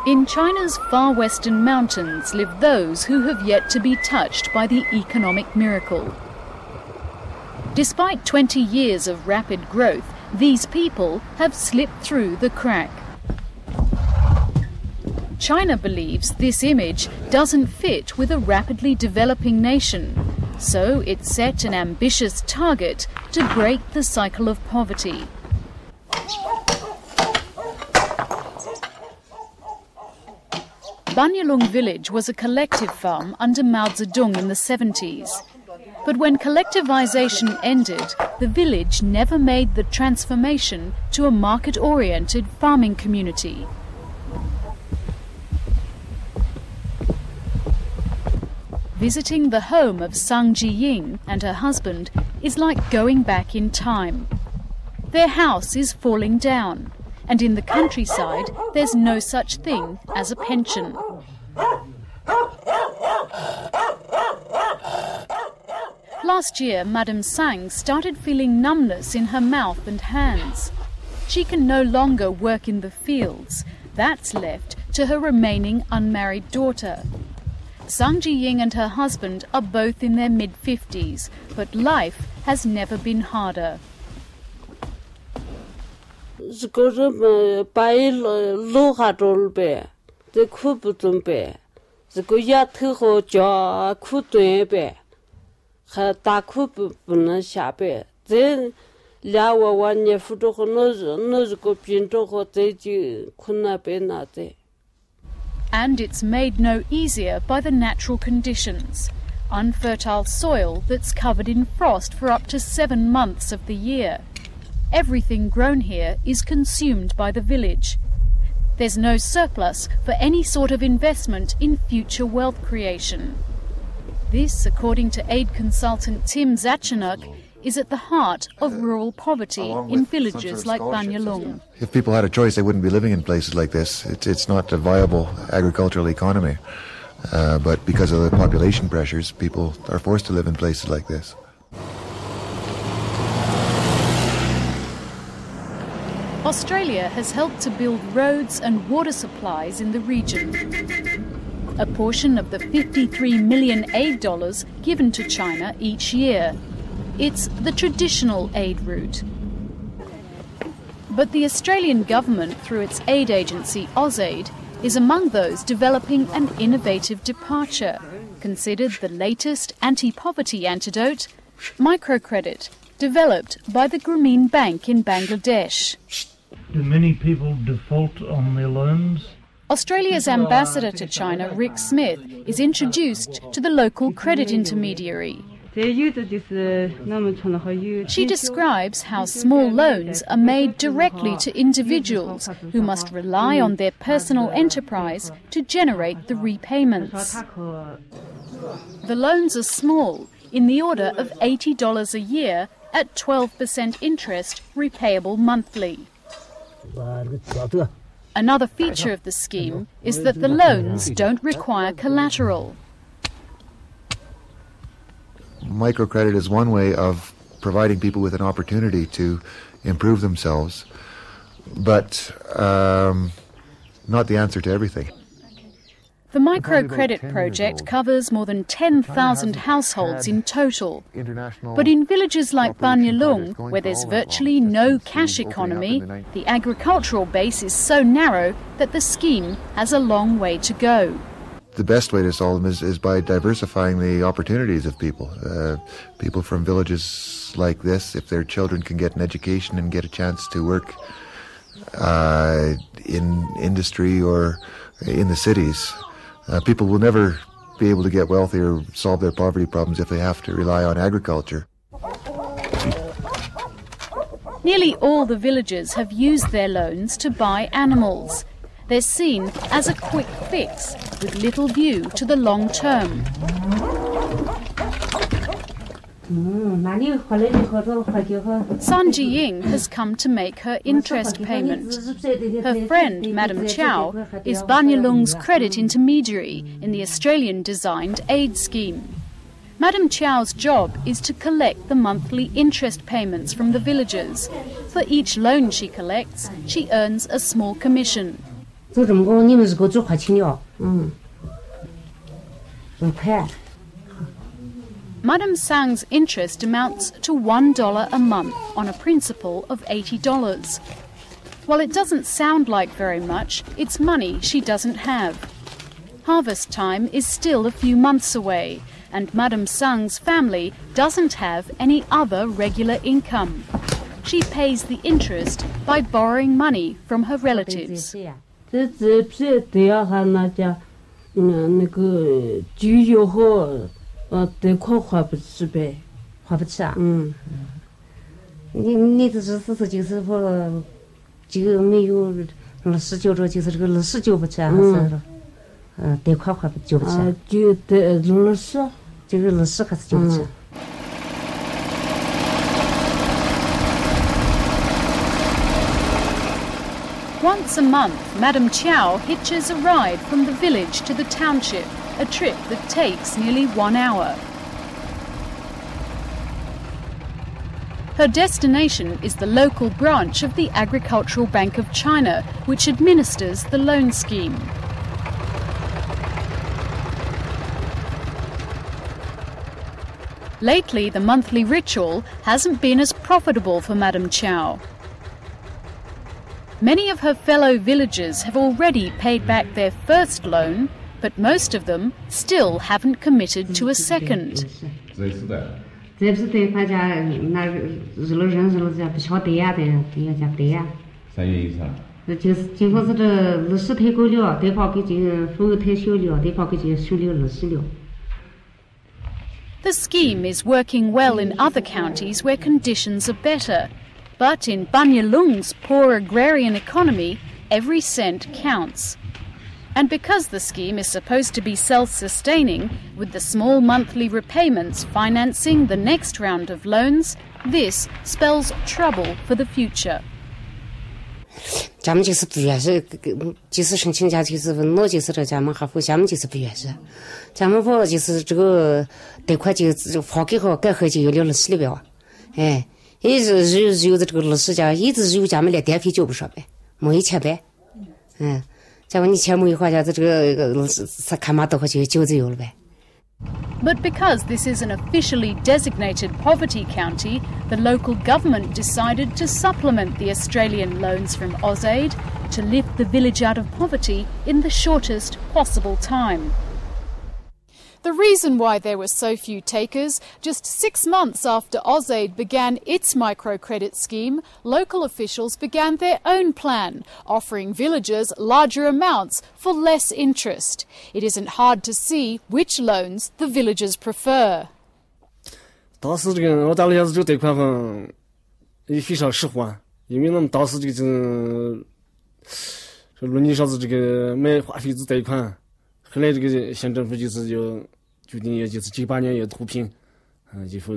In China's far western mountains live those who have yet to be touched by the economic miracle. Despite 20 years of rapid growth, these people have slipped through the crack. China believes this image doesn't fit with a rapidly developing nation, so it set an ambitious target to break the cycle of poverty. Banyalong village was a collective farm under Mao Zedong in the 70s. But when collectivization ended, the village never made the transformation to a market-oriented farming community. Visiting the home of Sang Ji-ying and her husband is like going back in time. Their house is falling down, and in the countryside there's no such thing as a pension. Last year, Madame Sang started feeling numbness in her mouth and hands. She can no longer work in the fields. That's left to her remaining unmarried daughter. Sang Ji-ying and her husband are both in their mid-50s, but life has never been harder. And it's made no easier by the natural conditions. Unfertile soil that's covered in frost for up to 7 months of the year. Everything grown here is consumed by the village. There's no surplus for any sort of investment in future wealth creation. This, according to aid consultant Tim Zachanuk, is at the heart of rural poverty in villages like Banyalong. If people had a choice, they wouldn't be living in places like this. It's not a viable agricultural economy. But because of the population pressures, people are forced to live in places like this. Australia has helped to build roads and water supplies in the region. A portion of the $53 million aid dollars given to China each year. It's the traditional aid route. But the Australian government, through its aid agency AusAid, is among those developing an innovative departure, considered the latest anti-poverty antidote, microcredit, developed by the Grameen Bank in Bangladesh. Do many people default on their loans? Australia's ambassador to China, Rick Smith, is introduced to the local credit intermediary. She describes how small loans are made directly to individuals who must rely on their personal enterprise to generate the repayments. The loans are small, in the order of $80 a year at 12% interest, repayable monthly. Another feature of the scheme is that the loans don't require collateral. Microcredit is one way of providing people with an opportunity to improve themselves, but not the answer to everything. The microcredit project covers more than 10,000 households in total. But in villages like Banyalong, where there's virtually no cash economy, the agricultural base is so narrow that the scheme has a long way to go. The best way to solve them is by diversifying the opportunities of people. People from villages like this, if their children can get an education and get a chance to work in industry or in the cities, people will never be able to get wealthy or solve their poverty problems if they have to rely on agriculture. Nearly all the villagers have used their loans to buy animals. They're seen as a quick fix with little view to the long term. Sang Ji-ying has come to make her interest payment. Her friend, Madame Chow, is Banyalong's credit intermediary in the Australian-designed aid scheme. Madame Chow's job is to collect the monthly interest payments from the villagers. For each loan she collects, she earns a small commission. 就这么个，你们是给我做快清了，很快。 Madam Sang's interest amounts to $1 a month on a principal of $80. While it doesn't sound like very much, it's money she doesn't have. Harvest time is still a few months away, and Madam Sang's family doesn't have any other regular income. She pays the interest by borrowing money from her relatives. 这得要还那家，那个居有和。 贷款还不起呗，还不起啊？你这是就是说，这个没有29这就是这个29不起啊，是贷款还不交不起啊？就贷20，这个20还是交不起。Once a month, Madam Chow hitches a ride from the village to the township, a trip that takes nearly 1 hour. Her destination is the local branch of the Agricultural Bank of China, which administers the loan scheme. Lately, the monthly ritual hasn't been as profitable for Madam Chow. Many of her fellow villagers have already paid back their first loan, but most of them still haven't committed to a second. 这不是贷款家那日了人日了家不晓得呀的，对呀家不对呀。啥意思啊？就是今后是这20太高了，贷款给这份额太小了，贷款给这收了20了。 The scheme is working well in other counties where conditions are better. But in Banyalong's poor agrarian economy, every cent counts. And because the scheme is supposed to be self-sustaining, with the small monthly repayments financing the next round of loans, this spells trouble for the future. 咱们就是不愿意，即使申请家就是我就是这咱们还不，咱们就是不愿意。咱们不就是这个贷款就发给好，改后就有了20了呗，哎。 一直有这个20家，一直有咱们连电费交不上呗，没有钱呗，咱们你钱没有花家，这个看嘛都好就交就有了呗。 But because this is an officially designated poverty county, the local government decided to supplement the Australian loans from AusAid to lift the village out of poverty in the shortest possible time. The reason why there were so few takers, just 6 months after AusAid began its microcredit scheme, local officials began their own plan, offering villagers larger amounts for less interest. It isn't hard to see which loans the villagers prefer. 当时这个我打了一下子这个贷款方也非常实惠，因为我们当时这个这论一下子这个买化肥子贷款。 后来这个县政府就是要决定，也就是98年要脱贫，以后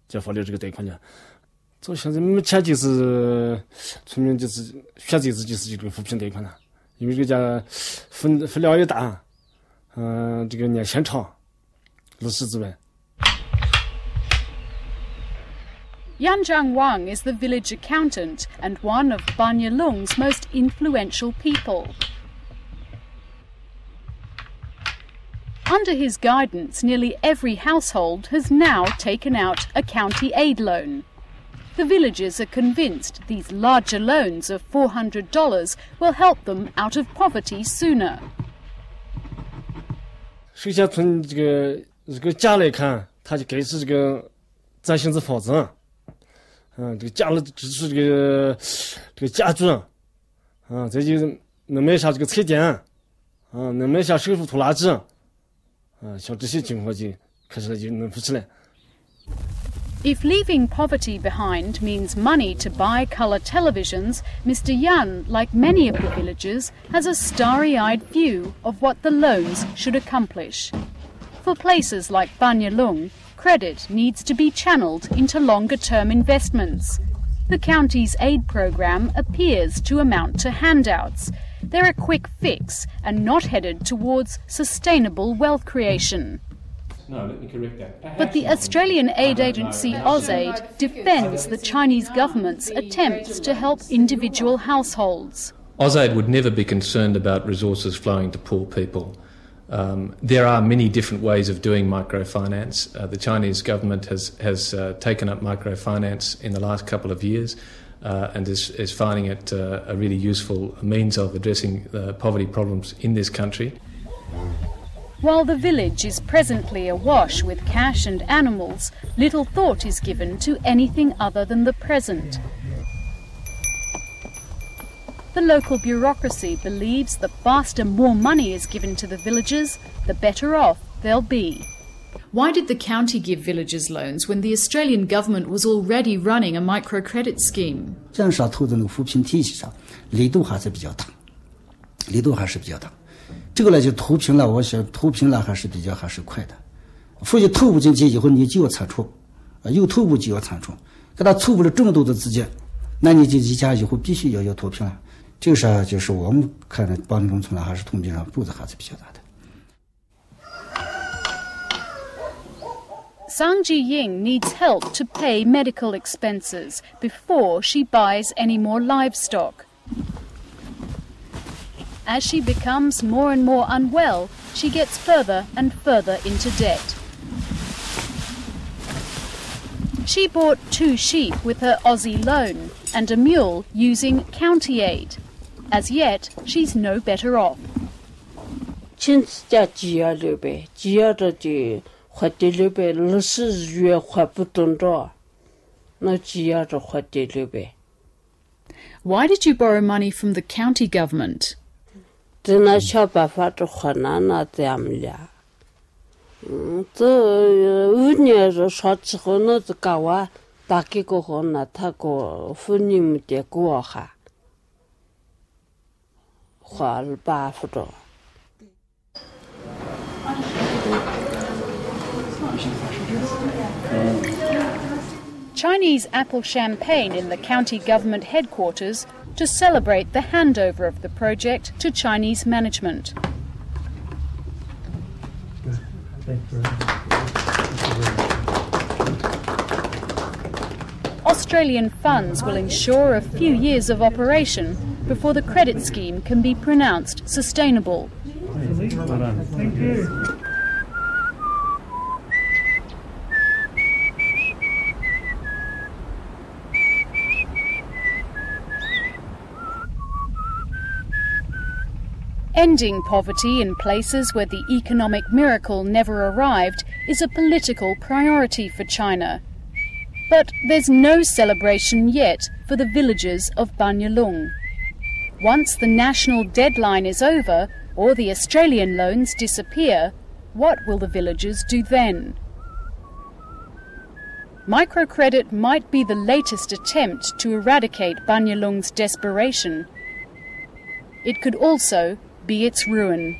就发了这个贷款了。这现在目前就是村民就是选择就是这个扶贫贷款了，因为这个家分量也大，这个年限长，20之外。 Yanjiang Wang is the village accountant and one of Banyalong's most influential people. Under his guidance, nearly every household has now taken out a county aid loan. The villagers are convinced these larger loans of $400 will help them out of poverty sooner. 首先从这个家来看，他就开始这个咱性子房子，这个家了支持这个家具，再就能买下这个彩电，能买下手扶拖拉机。 像这些情况就开始就能扶起来。 If leaving poverty behind means money to buy colour televisions, Mr. Yan, like many of the villagers, has a starry-eyed view of what the loans should accomplish. For places like Banyalong, credit needs to be channelled into longer-term investments. The county's aid programme appears to amount to handouts. They're a quick fix and not headed towards sustainable wealth creation. No, let me correct that. But the Australian aid agency AusAid defends the Chinese government's attempts to help individual households. AusAid would never be concerned about resources flowing to poor people. There are many different ways of doing microfinance. The Chinese government has taken up microfinance in the last couple of years and is finding it a really useful means of addressing the poverty problems in this country. While the village is presently awash with cash and animals, little thought is given to anything other than the present. The local bureaucracy believes the faster more money is given to the villagers, the better off they'll be. Why did the county give villagers loans when the Australian government was already running a microcredit scheme? 这样上投的那个扶贫体系上，力度还是比较大，这个呢就投平了，我想投平了还是快的。所以投不进去以后，你就要产出，有投入就要产出，给他投入了这么多的资金，那你这一家以后必须要投平了。这个啥就是我们看着帮助农村了，还是统计上步子还是比较大的。Sang Ji-ying needs help to pay medical expenses before she buys any more livestock. As she becomes more and more unwell, she gets further and further into debt. She bought 2 sheep with her Aussie loan and a mule using county aid. As yet, she's no better off. 亲自家鸡鸭六百，鸡鸭的就花的660日元花不动着，那鸡鸭的花的600。Why did you borrow money from the county government? 这那想办法的花那咱们俩，这5年是上之后那是搞完，大概过后那他个妇女们的过哈。花了8分多。Chinese apple champagne in the county government headquarters to celebrate the handover of the project to Chinese management. Australian funds will ensure a few years of operation before the credit scheme can be pronounced sustainable. Thank you. Ending poverty in places where the economic miracle never arrived is a political priority for China. But there's no celebration yet for the villagers of Banyalong. Once the national deadline is over or the Australian loans disappear, what will the villagers do then? Microcredit might be the latest attempt to eradicate Banyalong's desperation. It could also be its ruin.